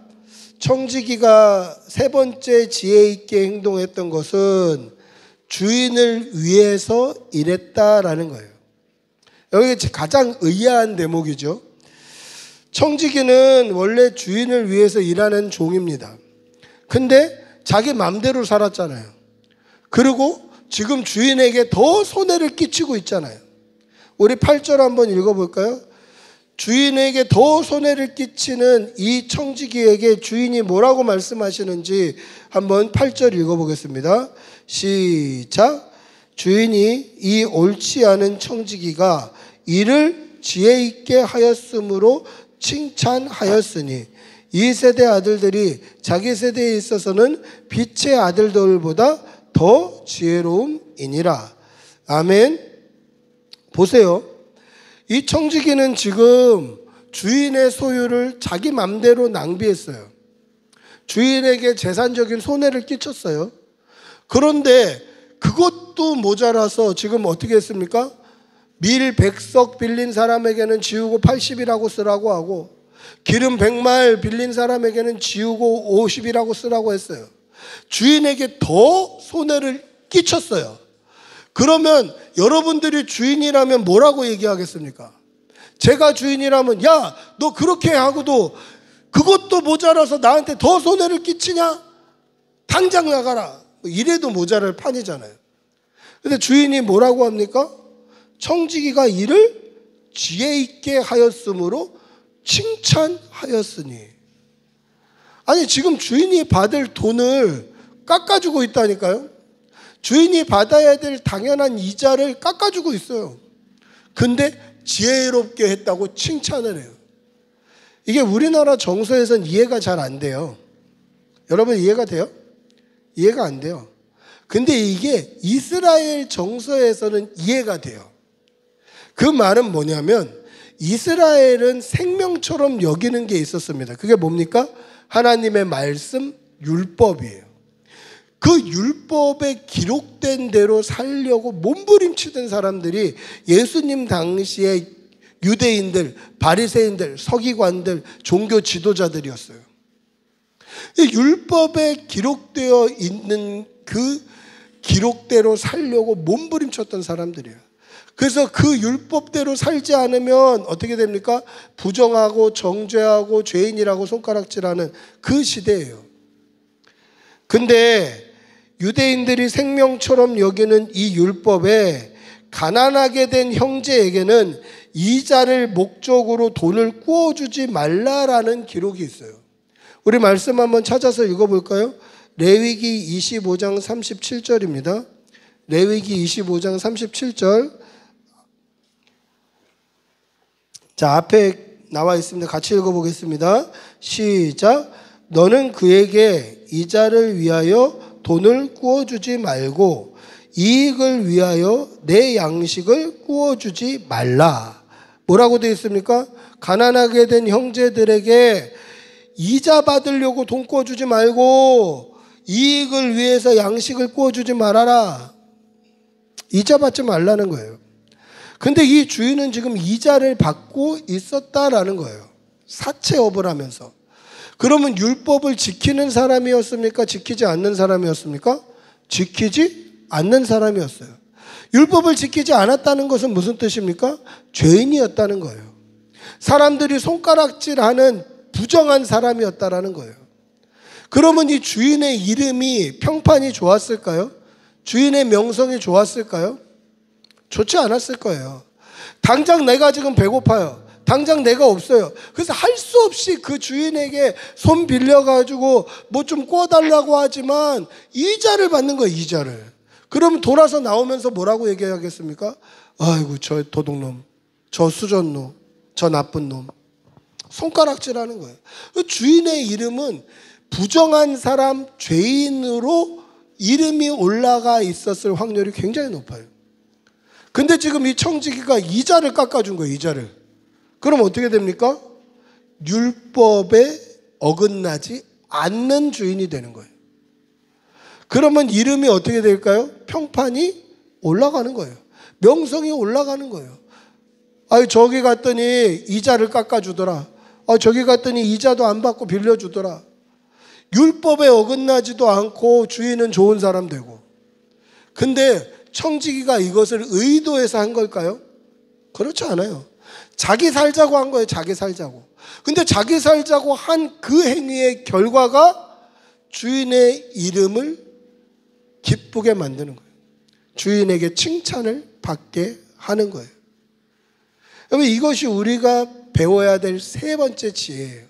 청지기가 3번째 지혜 있게 행동했던 것은 주인을 위해서 일했다라는 거예요. 여기 가장 의아한 대목이죠. 청지기는 원래 주인을 위해서 일하는 종입니다. 근데 자기 맘대로 살았잖아요. 그리고 지금 주인에게 더 손해를 끼치고 있잖아요. 우리 8절 한번 읽어볼까요? 주인에게 더 손해를 끼치는 이 청지기에게 주인이 뭐라고 말씀하시는지 한번 8절 읽어보겠습니다. 시작. 주인이 이 옳지 않은 청지기가 이를 지혜 있게 하였으므로 칭찬하였으니 이 세대 아들들이 자기 세대에 있어서는 빛의 아들들보다 더 지혜로움이니라. 아멘. 보세요. 이 청지기는 지금 주인의 소유를 자기 맘대로 낭비했어요. 주인에게 재산적인 손해를 끼쳤어요. 그런데 그것도 모자라서 지금 어떻게 했습니까? 밀 100석 빌린 사람에게는 지우고 80이라고 쓰라고 하고, 기름 100말 빌린 사람에게는 지우고 50이라고 쓰라고 했어요. 주인에게 더 손해를 끼쳤어요. 그러면 여러분들이 주인이라면 뭐라고 얘기하겠습니까? 제가 주인이라면 야, 너 그렇게 하고도 그것도 모자라서 나한테 더 손해를 끼치냐? 당장 나가라. 이래도 모자랄 판이잖아요. 근데 주인이 뭐라고 합니까? 청지기가 이를 지혜 있게 하였으므로 칭찬하였으니. 아니, 지금 주인이 받을 돈을 깎아주고 있다니까요. 주인이 받아야 될 당연한 이자를 깎아주고 있어요. 근데 지혜롭게 했다고 칭찬을 해요. 이게 우리나라 정서에선 이해가 잘 안 돼요. 여러분 이해가 돼요? 이해가 안 돼요. 근데 이게 이스라엘 정서에서는 이해가 돼요. 그 말은 뭐냐면 이스라엘은 생명처럼 여기는 게 있었습니다. 그게 뭡니까? 하나님의 말씀, 율법이에요. 그 율법에 기록된 대로 살려고 몸부림치던 사람들이 예수님 당시에 유대인들, 바리새인들, 서기관들, 종교 지도자들이었어요. 율법에 기록되어 있는 그 기록대로 살려고 몸부림쳤던 사람들이에요. 그래서 그 율법대로 살지 않으면 어떻게 됩니까? 부정하고 정죄하고 죄인이라고 손가락질하는 그 시대예요. 근데 유대인들이 생명처럼 여기는 이 율법에 가난하게 된 형제에게는 이자를 목적으로 돈을 구워주지 말라라는 기록이 있어요. 우리 말씀 한번 찾아서 읽어볼까요? 레위기 25장 37절입니다. 레위기 25장 37절. 자, 앞에 나와 있습니다. 같이 읽어보겠습니다. 시작. 너는 그에게 이자를 위하여 돈을 구워주지 말고 이익을 위하여 내 양식을 구워주지 말라. 뭐라고 되어 있습니까? 가난하게 된 형제들에게 이자 받으려고 돈 구워주지 말고 이익을 위해서 양식을 구워주지 말아라. 이자 받지 말라는 거예요. 근데 이 주인은 지금 이자를 받고 있었다라는 거예요. 사채업을 하면서. 그러면 율법을 지키는 사람이었습니까? 지키지 않는 사람이었습니까? 지키지 않는 사람이었어요. 율법을 지키지 않았다는 것은 무슨 뜻입니까? 죄인이었다는 거예요. 사람들이 손가락질하는 부정한 사람이었다라는 거예요. 그러면 이 주인의 이름이 평판이 좋았을까요? 주인의 명성이 좋았을까요? 좋지 않았을 거예요. 당장 내가 지금 배고파요. 당장 내가 없어요. 그래서 할 수 없이 그 주인에게 손 빌려가지고 뭐 좀 구워달라고 하지만 이자를 받는 거예요. 이자를. 그러면 돌아서 나오면서 뭐라고 얘기하겠습니까? 아이고 저 도둑놈, 저 수전놈, 저 나쁜 놈. 손가락질하는 거예요. 주인의 이름은 부정한 사람, 죄인으로 이름이 올라가 있었을 확률이 굉장히 높아요. 근데 지금 이 청지기가 이자를 깎아준 거예요. 이자를. 그럼 어떻게 됩니까? 율법에 어긋나지 않는 주인이 되는 거예요. 그러면 이름이 어떻게 될까요? 평판이 올라가는 거예요. 명성이 올라가는 거예요. 아, 저기 갔더니 이자를 깎아주더라. 아, 저기 갔더니 이자도 안 받고 빌려주더라. 율법에 어긋나지도 않고 주인은 좋은 사람 되고. 근데 청지기가 이것을 의도해서 한 걸까요? 그렇지 않아요. 자기 살자고 한 거예요. 자기 살자고. 근데 자기 살자고 한 그 행위의 결과가 주인의 이름을 기쁘게 만드는 거예요. 주인에게 칭찬을 받게 하는 거예요. 여러분, 이것이 우리가 배워야 될 세 번째 지혜예요.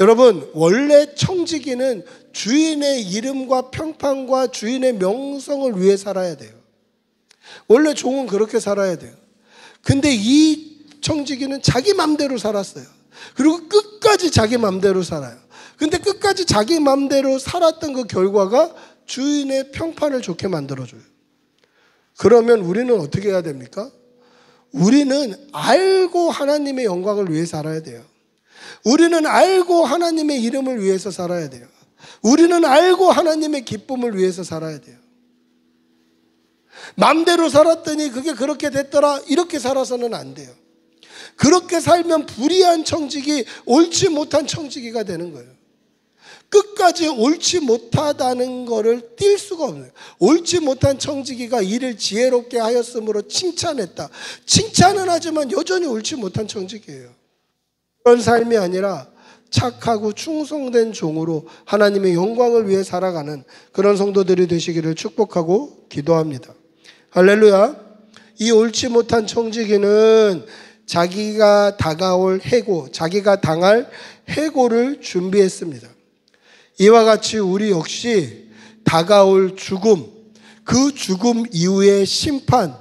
여러분, 원래 청지기는 주인의 이름과 평판과 주인의 명성을 위해 살아야 돼요. 원래 종은 그렇게 살아야 돼요. 근데 이 청지기는 자기 맘대로 살았어요. 그리고 끝까지 자기 맘대로 살아요. 근데 끝까지 자기 맘대로 살았던 그 결과가 주인의 평판을 좋게 만들어줘요. 그러면 우리는 어떻게 해야 됩니까? 우리는 알고 하나님의 영광을 위해 살아야 돼요. 우리는 알고 하나님의 이름을 위해서 살아야 돼요. 우리는 알고 하나님의 기쁨을 위해서 살아야 돼요. 맘대로 살았더니 그게 그렇게 됐더라, 이렇게 살아서는 안 돼요. 그렇게 살면 불의한 청지기, 옳지 못한 청지기가 되는 거예요. 끝까지 옳지 못하다는 것을 뛸 수가 없어요. 옳지 못한 청지기가 이를 지혜롭게 하였으므로 칭찬했다. 칭찬은 하지만 여전히 옳지 못한 청지기예요. 그런 삶이 아니라 착하고 충성된 종으로 하나님의 영광을 위해 살아가는 그런 성도들이 되시기를 축복하고 기도합니다. 할렐루야. 이 옳지 못한 청지기는 자기가 다가올 해고, 자기가 당할 해고를 준비했습니다. 이와 같이 우리 역시 다가올 죽음, 그 죽음 이후의 심판,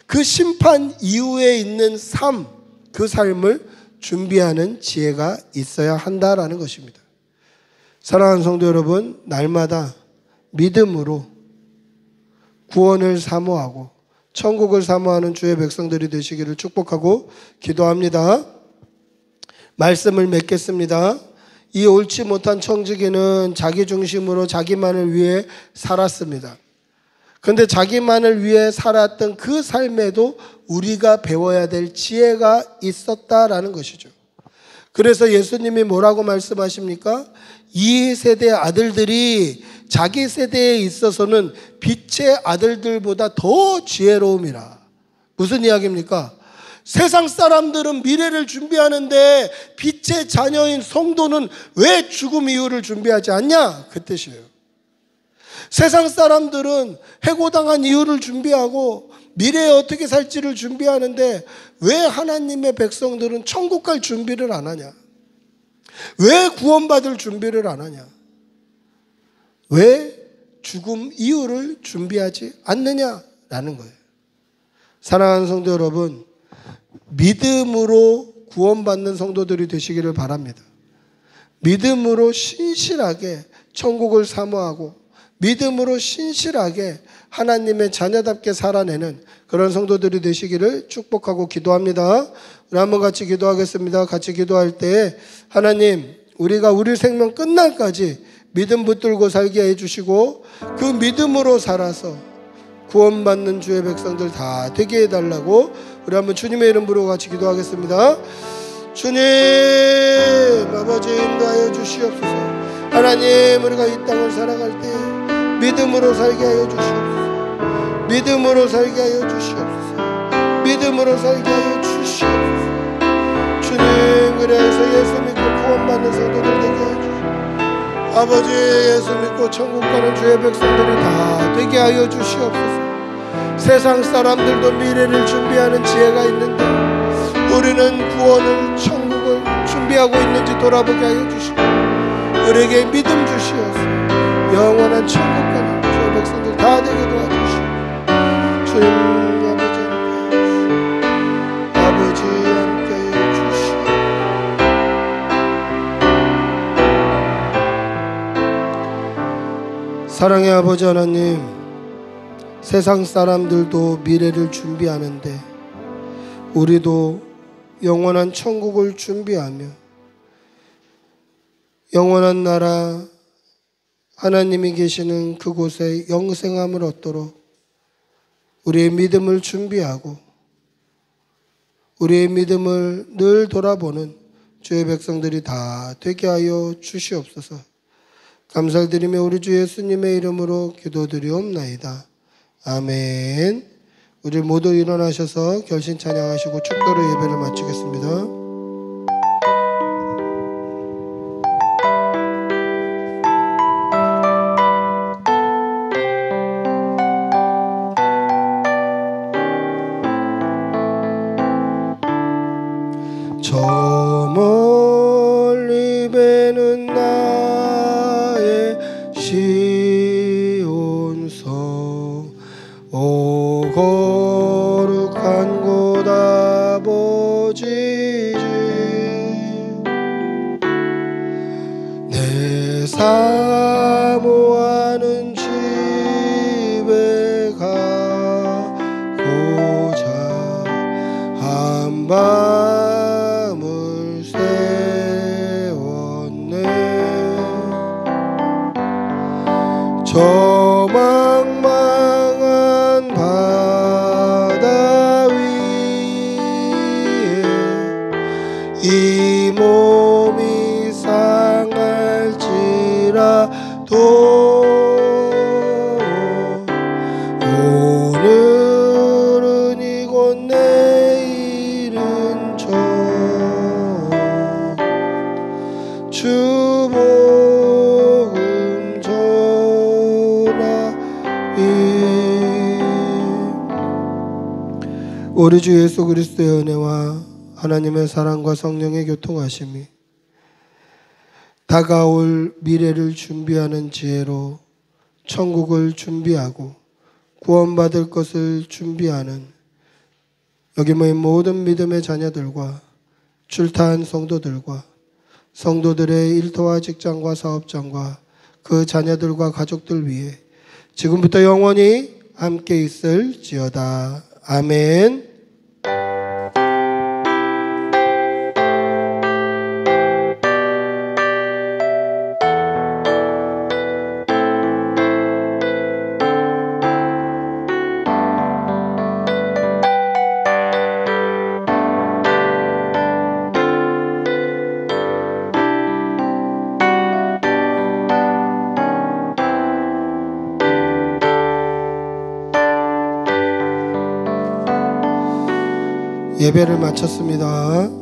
그 심판 이후에 있는 삶, 그 삶을 준비하는 지혜가 있어야 한다라는 것입니다. 사랑하는 성도 여러분, 날마다 믿음으로 구원을 사모하고 천국을 사모하는 주의 백성들이 되시기를 축복하고 기도합니다. 말씀을 맺겠습니다. 이 옳지 못한 청지기는 자기 중심으로 자기만을 위해 살았습니다. 그런데 자기만을 위해 살았던 그 삶에도 우리가 배워야 될 지혜가 있었다라는 것이죠. 그래서 예수님이 뭐라고 말씀하십니까? 이 세대 아들들이 자기 세대에 있어서는 빛의 아들들보다 더 지혜로움이라. 무슨 이야기입니까? 세상 사람들은 미래를 준비하는데 빛의 자녀인 성도는 왜 죽음 이후를 준비하지 않냐? 그 뜻이에요. 세상 사람들은 해고당한 이후를 준비하고 미래에 어떻게 살지를 준비하는데 왜 하나님의 백성들은 천국 갈 준비를 안 하냐? 왜 구원받을 준비를 안 하냐? 왜 죽음 이후를 준비하지 않느냐라는 거예요. 사랑하는 성도 여러분, 믿음으로 구원받는 성도들이 되시기를 바랍니다. 믿음으로 신실하게 천국을 사모하고 믿음으로 신실하게 하나님의 자녀답게 살아내는 그런 성도들이 되시기를 축복하고 기도합니다. 우리 한번 같이 기도하겠습니다. 같이 기도할 때 하나님, 우리가 우리 생명 끝날까지 믿음 붙들고 살게 해주시고 그 믿음으로 살아서 구원받는 주의 백성들 다 되게 해달라고 우리 한번 주님의 이름 부르고 같이 기도하겠습니다. 주님, 아버지 인도하여 주시옵소서. 하나님, 우리가 이 땅을 살아갈 때 믿음으로 살게 하여 주시옵소서. 믿음으로 살게 하여 주시옵소서. 믿음으로 살게 하여 주시옵소서. 주님, 그래서 예수 믿고 구원받는 성도들 되게 하여 주시옵소서. 아버지, 예수 믿고 천국 가는 주의 백성들이 다 되게 하여 주시옵소서. 세상 사람들도 미래를 준비하는 지혜가 있는데 우리는 구원을, 천국을 준비하고 있는지 돌아보게 하여 주시고 우리에게 믿음 주시옵소서. 영원한 천국 가는 주의 백성들 다 되게 도와주시고 주님, 아버지 함께 해주시고 사랑의 아버지 하나님, 세상 사람들도 미래를 준비하는데 우리도 영원한 천국을 준비하며 영원한 나라 하나님이 계시는 그곳에 영생함을 얻도록 우리의 믿음을 준비하고 우리의 믿음을 늘 돌아보는 주의 백성들이 다 되게 하여 주시옵소서. 감사드리며 우리 주 예수님의 이름으로 기도드리옵나이다. 아멘. 우리 모두 일어나셔서 결신 찬양하시고 축도로 예배를 마치겠습니다. 저 멀리 배는 나의 시온성 오 거룩한 곳 아버지지 내 사모하는 집에 가고자 한밤을 세웠네. 저 망망한 바다 위에 이 몸이 상할지라도 오늘은 이곳 내일은 저 주 복음 전하리 우리 주 예수 그리스도의 은혜와 하나님의 사랑과 성령의 교통하심이 다가올 미래를 준비하는 지혜로 천국을 준비하고 구원받을 것을 준비하는 여기 모인 모든 믿음의 자녀들과 출타한 성도들과 성도들의 일터와 직장과 사업장과 그 자녀들과 가족들 위해 지금부터 영원히 함께 있을지어다. 아멘. 예배를 마쳤습니다.